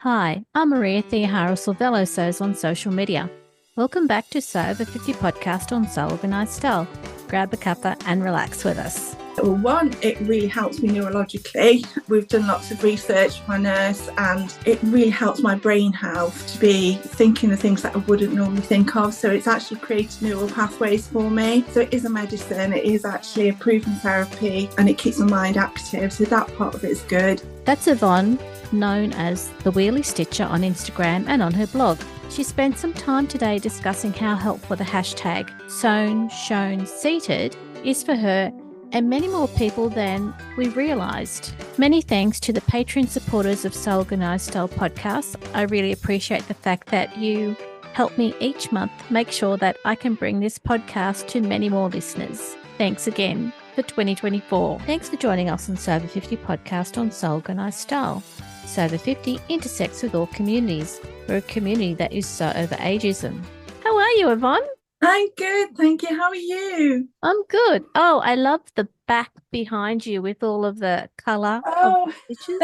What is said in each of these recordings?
Hi, I'm Maria Theohara Silvello Sews on social media. Welcome back to Sew Over 50 podcast on Sew Organised Style. Grab a cuppa and relax with us. Well, one, it really helps me neurologically. We've done lots of research with my nurse, and it really helps my brain health to be thinking of things that I wouldn't normally think of. So it's actually created neural pathways for me. So it is a medicine, it is actually a proven therapy, and it keeps my mind active. So that part of it is good. That's Yvonne, known as the Wheelie Stitcher on Instagram and on her blog. She spent some time today discussing how helpful the hashtag Sewn, Shown, Seated is for her and many more people than we realised. Many thanks to the Patreon supporters of Sew Organised Style podcast. I really appreciate the fact that you help me each month make sure that I can bring this podcast to many more listeners. Thanks again for 2024. Thanks for joining us on Sew Over 50 podcast on Sew Organised Style. Sew Over 50 intersects with all communities. We're a community that is so over ageism. How are you, Yvonne? I'm good, thank you. How are you? I'm good. Oh, I love the back behind you with all of the colour of the stitches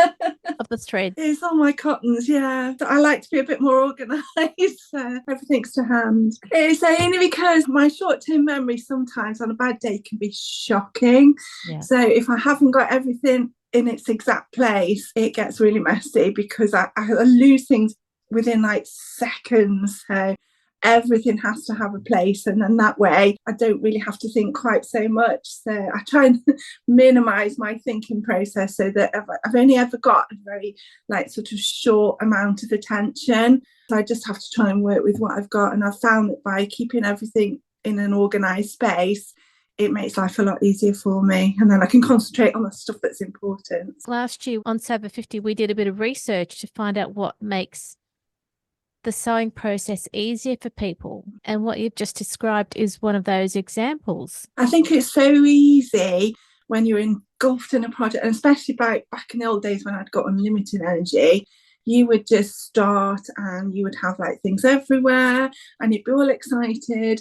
of the thread. It's all my cottons, yeah. I like to be a bit more organised. Everything's to hand. It's only because my short-term memory sometimes on a bad day can be shocking. Yeah. So if I haven't got everything in its exact place, it gets really messy because I lose things within like seconds. So everything has to have a place, and then that way I don't really have to think quite so much. So I try and minimize my thinking process so that I've only ever got a very like sort of short amount of attention. So I just have to try and work with what I've got, and I've found that by keeping everything in an organized space, it makes life a lot easier for me, and then I can concentrate on the stuff that's important. Last year on Sew Over 50, we did a bit of research to find out what makes the sewing process easier for people. And what you've just described is one of those examples. I think it's so easy when you're engulfed in a project, and especially back in the old days when I'd got unlimited energy, you would just start and you would have like things everywhere and you'd be all excited.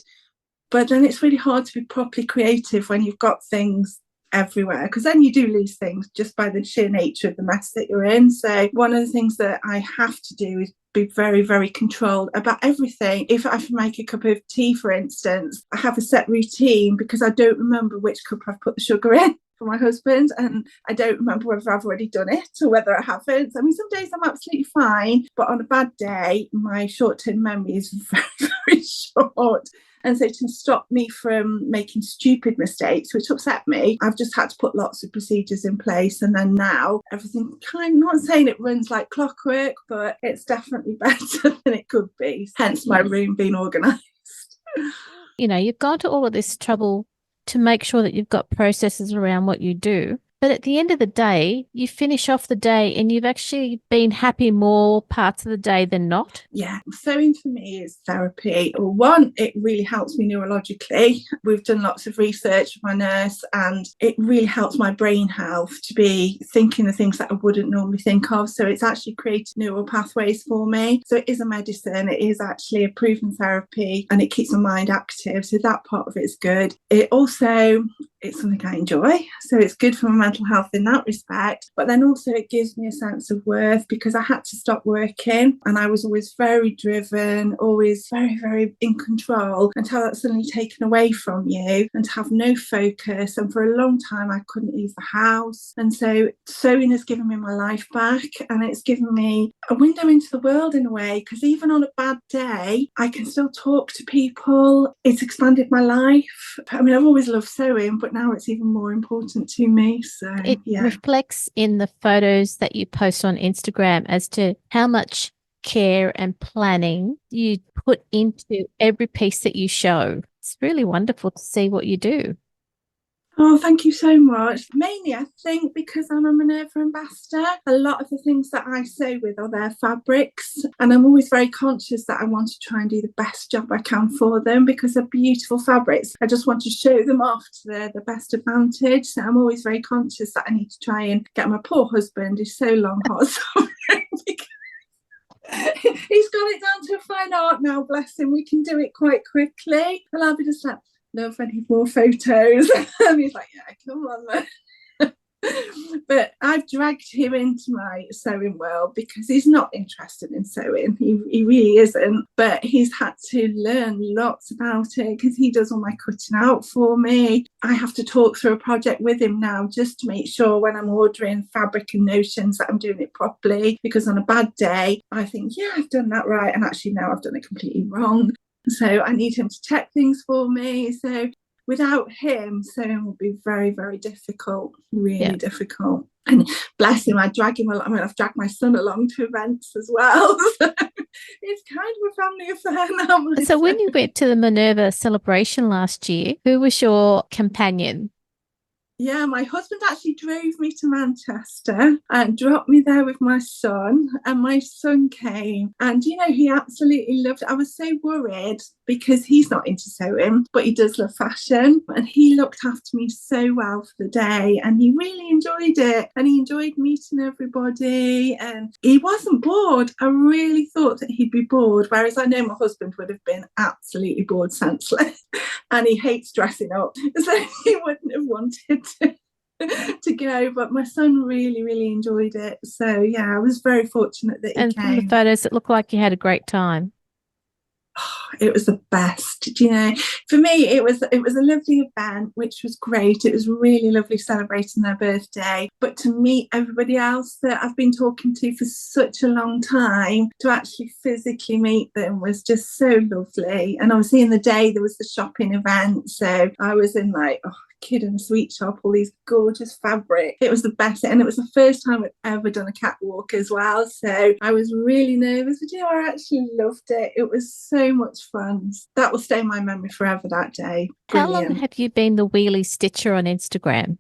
But then it's really hard to be properly creative when you've got things everywhere, because then you do lose things just by the sheer nature of the mess that you're in. So one of the things that I have to do is be very, very controlled about everything. If I make a cup of tea, for instance, I have a set routine because I don't remember which cup I've put the sugar in for my husband, and I don't remember whether I've already done it or whether I haven't. I mean, some days I'm absolutely fine, but on a bad day, my short-term memory is very, very short. And so to stop me from making stupid mistakes, which upset me, I've just had to put lots of procedures in place. And then now everything kind of, not saying it runs like clockwork, but it's definitely better than it could be. Hence my room being organised. You know, you've gone to all of this trouble to make sure that you've got processes around what you do. But at the end of the day, you finish off the day and you've actually been happy more parts of the day than not. Yeah, sewing for me is therapy. Well, one, it really helps me neurologically. We've done lots of research with my nurse, and it really helps my brain health to be thinking of things that I wouldn't normally think of. So it's actually created neural pathways for me. So it is a medicine, it is actually a proven therapy, and it keeps my mind active. So that part of it is good. It's something I enjoy. So it's good for my mental health in that respect. But then also it gives me a sense of worth, because I had to stop working and I was always very driven, always very, very in control, until that's suddenly taken away from you and to have no focus. And for a long time, I couldn't leave the house. And so sewing has given me my life back, and it's given me a window into the world in a way, because even on a bad day, I can still talk to people. It's expanded my life. I mean, I've always loved sewing, but now it's even more important to me. So it reflects in the photos that you post on Instagram as to how much care and planning you put into every piece that you show. It's really wonderful to see what you do. Oh, thank you so much. Mainly, I think, because I'm a Minerva ambassador, a lot of the things that I sew with are their fabrics. And I'm always very conscious that I want to try and do the best job I can for them, because they're beautiful fabrics. I just want to show them off to the best advantage. So I'm always very conscious that I need to try and get my poor husband, who's so long hot, he's got it down to a fine art now, bless him. We can do it quite quickly. And I'll be just like, love any more photos. And he's like, yeah, come on then. But I've dragged him into my sewing world because he's not interested in sewing. He really isn't. But he's had to learn lots about it because he does all my cutting out for me. I have to talk through a project with him now just to make sure when I'm ordering fabric and notions that I'm doing it properly. Because on a bad day, I think, yeah, I've done that right. And actually, now I've done it completely wrong. So I need him to check things for me. So without him, sewing would be very, very difficult, really difficult. And bless him, I drag him along. I mean, I've dragged my son along to events as well. So it's kind of a family affair now. So when you went to the Minerva celebration last year, who was your companion? Yeah, my husband actually drove me to Manchester and dropped me there with my son, and my son came, and he absolutely loved it. I was so worried because he's not into sewing, but he does love fashion, and he looked after me so well for the day, and he really enjoyed it, and he enjoyed meeting everybody, and he wasn't bored. I really thought that he'd be bored, whereas I know my husband would have been absolutely bored senseless. And he hates dressing up, so he wouldn't have wanted to go. But my son really, really enjoyed it. So yeah, I was very fortunate that he came. And from the photos, it looked like you had a great time. It was the best. For me, it was a lovely event, which was great. It was really lovely celebrating their birthday. But to meet everybody else that I've been talking to for such a long time, to actually physically meet them was just so lovely. And obviously in the day there was the shopping event, so I was in kid in a sweet shop, all these gorgeous fabric. It was the best, and it was the first time I'd ever done a catwalk as well, so I was really nervous, but I actually loved it. It was so much fun. That will stay in my memory forever, that day. Brilliant. How long have you been the Wheelie Stitcher on Instagram?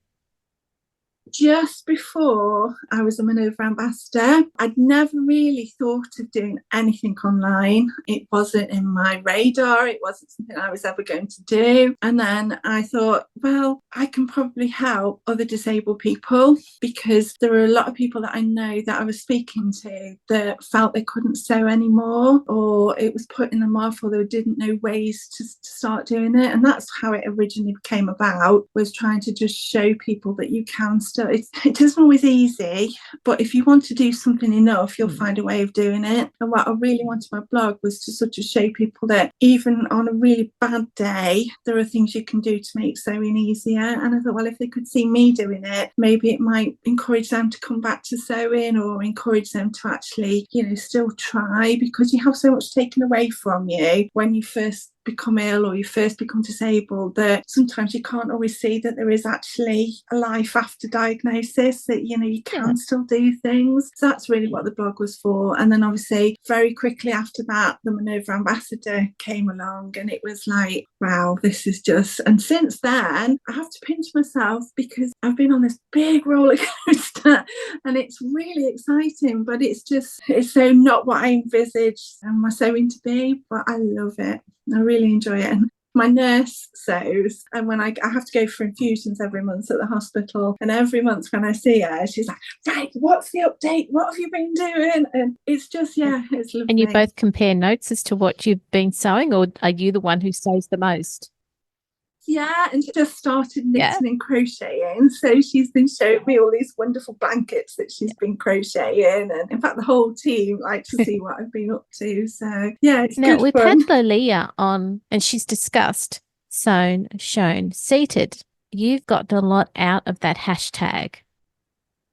Just before I was a Minerva ambassador, I'd never really thought of doing anything online. It wasn't in my radar. It wasn't something I was ever going to do. And then I thought, well, I can probably help other disabled people, because there are a lot of people that I know that I was speaking to that felt they couldn't sew anymore, or it was putting them off, or they didn't know ways to start doing it. And that's how it originally came about, was trying to just show people that you can still. It isn't always easy, but if you want to do something enough, you'll find a way of doing it. And what I really wanted my blog was to sort of show people that even on a really bad day, there are things you can do to make sewing easier. And I thought, well, if they could see me doing it, maybe it might encourage them to come back to sewing, or encourage them to actually, still try, because you have so much taken away from you when you first become ill or you first become disabled, that sometimes you can't always see that there is actually a life after diagnosis, that you can still do things. So that's really what the blog was for. And then obviously very quickly after that, the Minerva ambassador came along, and it was like, wow, this is just. And since then I have to pinch myself because I've been on this big roller coaster, and it's really exciting, but it's so not what I envisaged my sewing to be, but I love it. I really enjoy it. And my nurse sews, and when I have to go for infusions every month at the hospital, and every month when I see her, she's like, right, what's the update? What have you been doing? And it's just, it's lovely. And you both compare notes as to what you've been sewing, or are you the one who sews the most? Yeah, and she just started knitting and crocheting. So she's been showing me all these wonderful blankets that she's been crocheting. And in fact, the whole team like to see what I've been up to. So yeah, it's now, good we've fun. had Lilia on, and she's discussed sewn, shown, seated. You've got a lot out of that hashtag.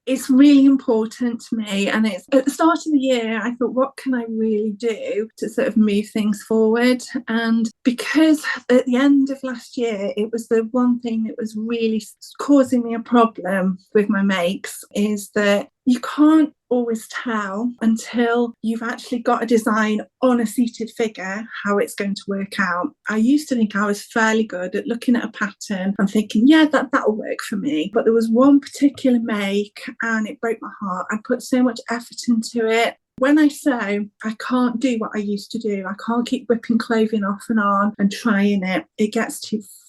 It's really important to me, and it's at the start of the year I thought, what can I really do to sort of move things forward? And because at the end of last year, it was the one thing that was really causing me a problem with my makes, is that you can't always tell until you've actually got a design on a seated figure how it's going to work out. I used to think I was fairly good at looking at a pattern and thinking, yeah, that'll work for me. But there was one particular make and it broke my heart. I put so much effort into it. When I sew, I can't do what I used to do. I can't keep whipping clothing off and on and trying it. It gets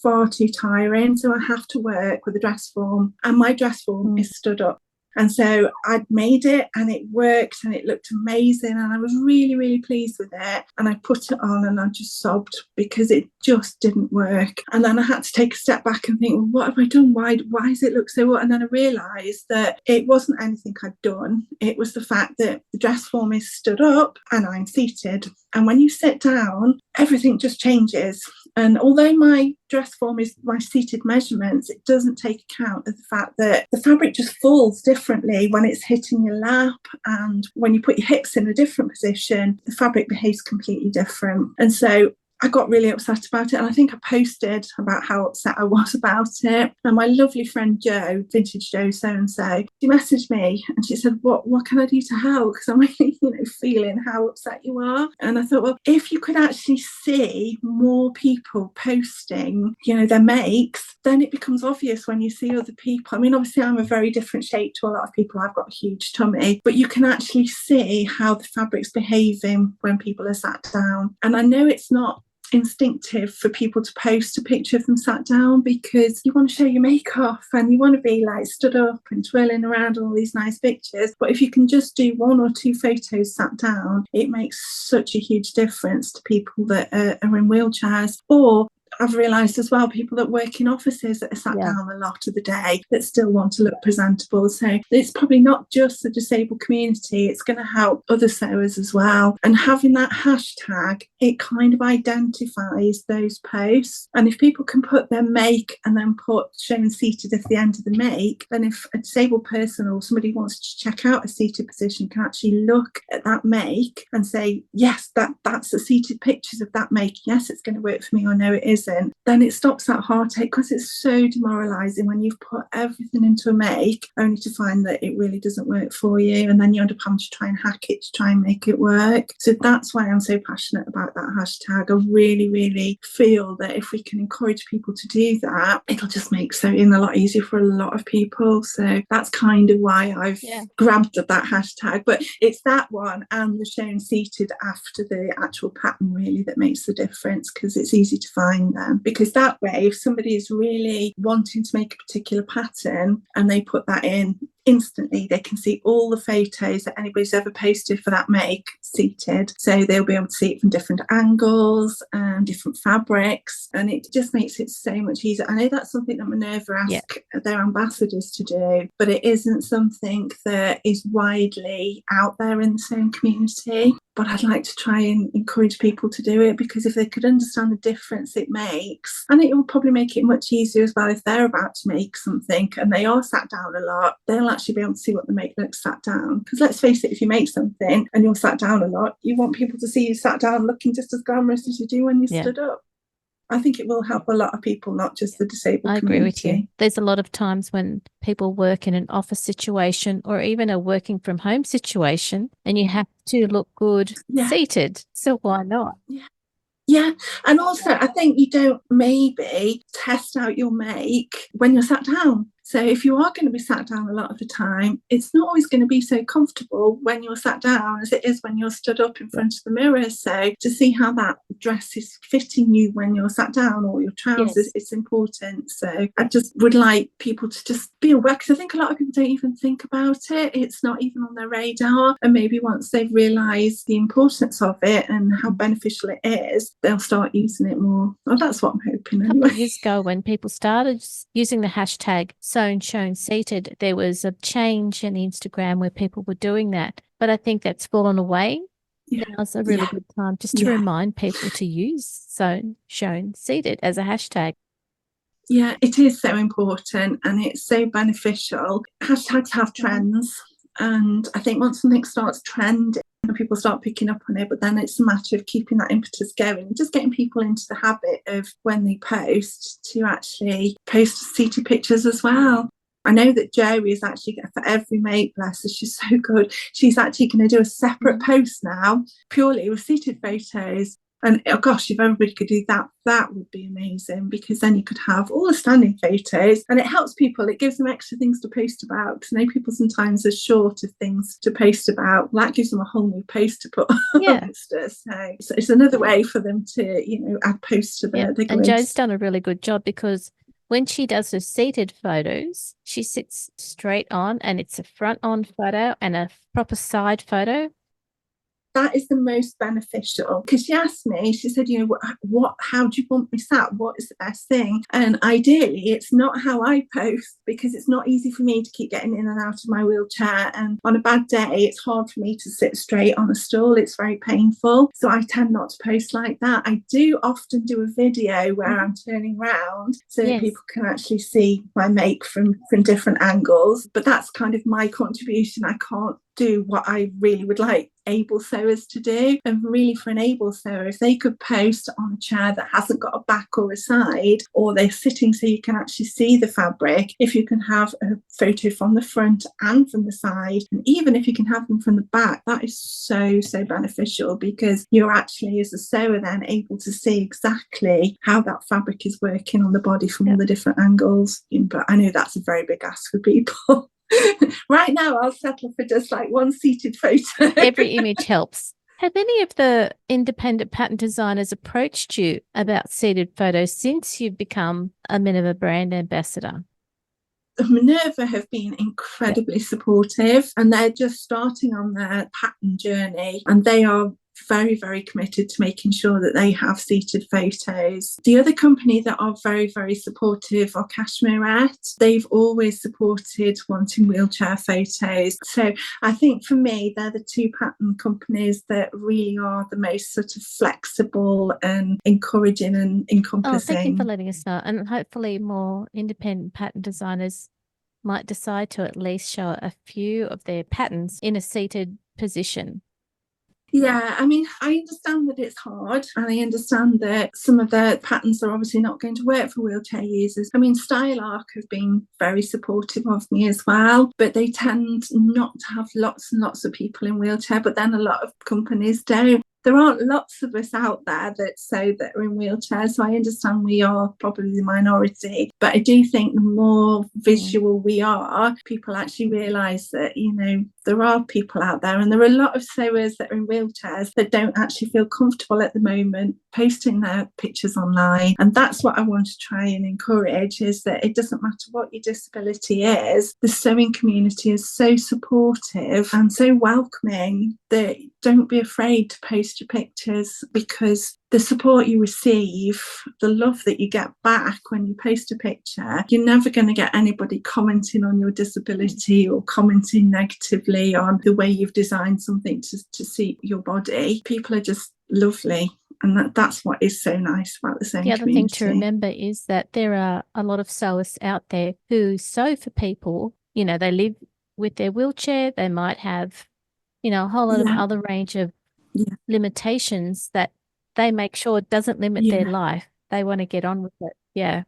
far too tiring. So I have to work with a dress form, and my dress form is stood up. And so I'd made it and it worked and it looked amazing and I was really, really pleased with it. And I put it on and I just sobbed because it just didn't work. And then I had to take a step back and think, well, what have I done? Why does it look so what? And then I realised that it wasn't anything I'd done. It was the fact that the dress form is stood up and I'm seated. And when you sit down, everything just changes. And although my dress form is my seated measurements, it doesn't take account of the fact that the fabric just falls differently when it's hitting your lap, and when you put your hips in a different position, the fabric behaves completely different. And so I got really upset about it, and I think I posted about how upset I was about it. And my lovely friend Jo, Vintage Jo Sewn, she messaged me and she said, what can I do to help? Because I'm really, feeling how upset you are. And I thought, well, if you could actually see more people posting, their makes, then it becomes obvious when you see other people. I mean, obviously I'm a very different shape to a lot of people. I've got a huge tummy, but you can actually see how the fabric's behaving when people are sat down. And I know it's not instinctive for people to post a picture of them sat down because you want to show your make off and you want to be like stood up and twirling around all these nice pictures. But if you can just do 1 or 2 photos sat down, it makes such a huge difference to people that are in wheelchairs. Or I've realised as well, people that work in offices that are sat down a lot of the day that still want to look presentable. So it's probably not just the disabled community, it's going to help other sewers as well. And having that hashtag, it kind of identifies those posts. And if people can put their make and then put shown seated at the end of the make, then if a disabled person or somebody wants to check out a seated position can actually look at that make and say, yes, that's the seated pictures of that make. Yes, it's going to work for me, or no, it isn't. Then it stops that heartache, because it's so demoralising when you've put everything into a make only to find that it really doesn't work for you, and then you end up having to try and hack it to try and make it work. So that's why I'm so passionate about that hashtag. I really, really feel that if we can encourage people to do that, it'll just make sewing a lot easier for a lot of people. So that's kind of why I've grabbed at that hashtag. But it's that one and the shown seated after the actual pattern really that makes the difference, because it's easy to find them. Because that way, if somebody is really wanting to make a particular pattern and they put that in, instantly they can see all the photos that anybody's ever posted for that make seated, so they'll be able to see it from different angles and different fabrics, and it just makes it so much easier. I know that's something that Minerva ask their ambassadors to do, but it isn't something that is widely out there in the sewing community. But I'd like to try and encourage people to do it, because if they could understand the difference it makes, and it will probably make it much easier as well if they're about to make something and they are sat down a lot, they'll actually be able to see what the make looks sat down. Because let's face it, if you make something and you're sat down a lot, you want people to see you sat down looking just as glamorous as you do when you stood up. I think it will help a lot of people, not just the disabled community. I agree with you. There's a lot of times when people work in an office situation or even a working from home situation, and you have to look good seated. So why not? Yeah. And also, I think you don't maybe test out your make when you're sat down. So if you are going to be sat down a lot of the time, it's not always going to be so comfortable when you're sat down as it is when you're stood up in front of the mirror. So to see how that dress is fitting you when you're sat down, or your trousers, it's important. So I just would like people to just be aware, because I think a lot of people don't even think about it. It's not even on their radar. And maybe once they've realised the importance of it and how beneficial it is, they'll start using it more. Well, that's what I'm hoping anyway. A couple of years ago, when people started using the hashtag Sewn, shown, seated, there was a change in Instagram where people were doing that. But I think that's fallen away. Now's a really good time just to remind people to use sewn, shown, seated as a hashtag. Yeah, it is so important and it's so beneficial. Hashtags have trends, and I think once something starts trending, people start picking up on it, but then it's a matter of keeping that impetus going, just getting people into the habit of when they post to actually post seated pictures as well. I know that Jo is actually, for every make, bless her, she's so good, she's actually going to do a separate post now purely with seated photos. And oh gosh, if everybody could do that, that would be amazing, because then you could have all the standing photos and it helps people. It gives them extra things to post about, because I know people sometimes are short of things to post about. That gives them a whole new post to put on Insta. So it's another way for them to, add posts to their And Jo's done a really good job, because When she does her seated photos, she sits straight on and it's a front on photo and a proper side photo. That is the most beneficial, because she asked me, she said, how do you want me sat? What is the best thing? And ideally, it's not how I post, because it's not easy for me to keep getting in and out of my wheelchair. And on a bad day, it's hard for me to sit straight on a stool. It's very painful. So I tend not to post like that. I do often do a video where I'm turning around so that people can actually see my make from different angles. But that's kind of my contribution. I can't do what I really would like able sewers to do. And really, for an able sewer, if they could post on a chair that hasn't got a back or a side, or they're sitting so you can actually see the fabric, if you can have a photo from the front and from the side, and even if you can have them from the back, that is so beneficial, because you're actually, as a sewer, then able to see exactly how that fabric is working on the body from all the different angles. But I know that's a very big ask for people. Right now, I'll settle for just like one seated photo. Every image helps. Have any of the independent pattern designers approached you about seated photos since you've become a Minerva brand ambassador? Minerva have been incredibly supportive, and they're just starting on their pattern journey, and they are very committed to making sure that they have seated photos. The other company that are very supportive are Cashmerette. They've always supported wanting wheelchair photos. So I think for me, they're the two pattern companies that really are the most sort of flexible and encouraging and encompassing. Oh, thank you for letting us know. And hopefully more independent pattern designers might decide to at least show a few of their patterns in a seated position. Yeah, I mean, I understand that it's hard, and I understand that some of the patterns are obviously not going to work for wheelchair users. I mean, Style Arc have been very supportive of me as well, but they tend not to have lots and lots of people in wheelchair, but then a lot of companies do. There aren't lots of us out there that are in wheelchairs, so I understand we are probably the minority. But I do think the more visual we are, people actually realise that, there are people out there, and there are a lot of sewers that are in wheelchairs that don't actually feel comfortable at the moment posting their pictures online. And that's what I want to try and encourage, is that it doesn't matter what your disability is, the sewing community is so supportive and so welcoming that don't be afraid to post your pictures, because the support you receive, the love that you get back when you post a picture, you're never going to get anybody commenting on your disability or commenting negatively on the way you've designed something to suit your body. People are just lovely. And that's what is so nice about the sewing community. The other thing to remember is that there are a lot of sewists out there who sew for people. They live with their wheelchair. They might have, a whole lot of other range of limitations that they make sure it doesn't limit their life. They want to get on with it. Yeah.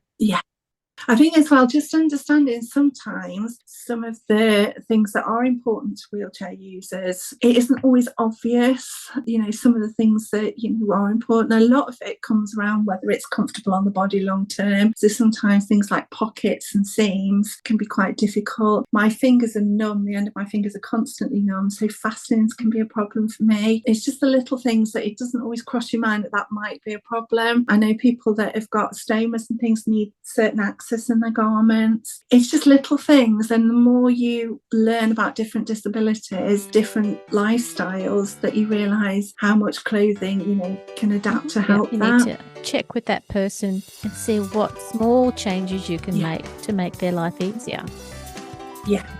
I think as well, just understanding sometimes some of the things that are important to wheelchair users, it isn't always obvious, some of the things that, are important. A lot of it comes around whether it's comfortable on the body long term. So sometimes things like pockets and seams can be quite difficult. My fingers are numb, the end of my fingers are constantly numb, so fastenings can be a problem for me. It's just the little things that it doesn't always cross your mind that might be a problem. I know people that have got stomas and things need certain access in their garments. It's just little things, and the more you learn about different disabilities, different lifestyles, that you realise how much clothing can adapt to help you that. need to check with that person and see what small changes you can make to make their life easier.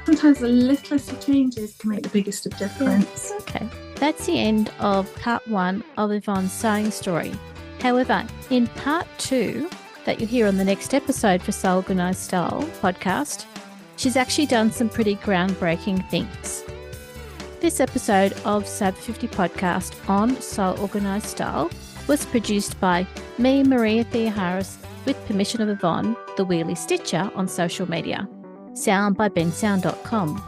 Sometimes the littlest of changes can make the biggest of difference. Okay, that's the end of part 1 of Yvonne's sewing story. However, in part 2 that you'll hear on the next episode for Sew Organised Style podcast, she's actually done some pretty groundbreaking things. This episode of Sew 50 podcast on Sew Organised Style was produced by me, Maria Theoharis, with permission of Yvonne, the Wheelie Stitcher, on social media. Sound by bensound.com.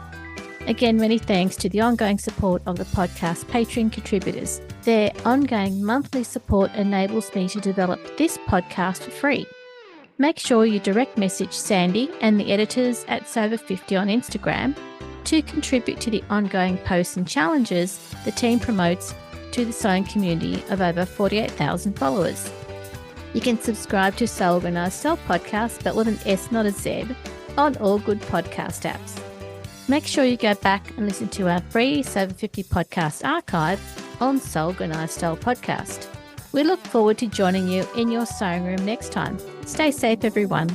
Again, many thanks to the ongoing support of the podcast Patreon contributors. Their ongoing monthly support enables me to develop this podcast for free. Make sure you direct message Sandy and the editors at Sew50 on Instagram to contribute to the ongoing posts and challenges the team promotes to the sewing community of over 48,000 followers. You can subscribe to Sew Organised Style podcast, but with an S, not a Z, on all good podcast apps. Make sure you go back and listen to our free Sew 50 podcast archive on Sew Organised Style podcast. We look forward to joining you in your sewing room next time. Stay safe, everyone.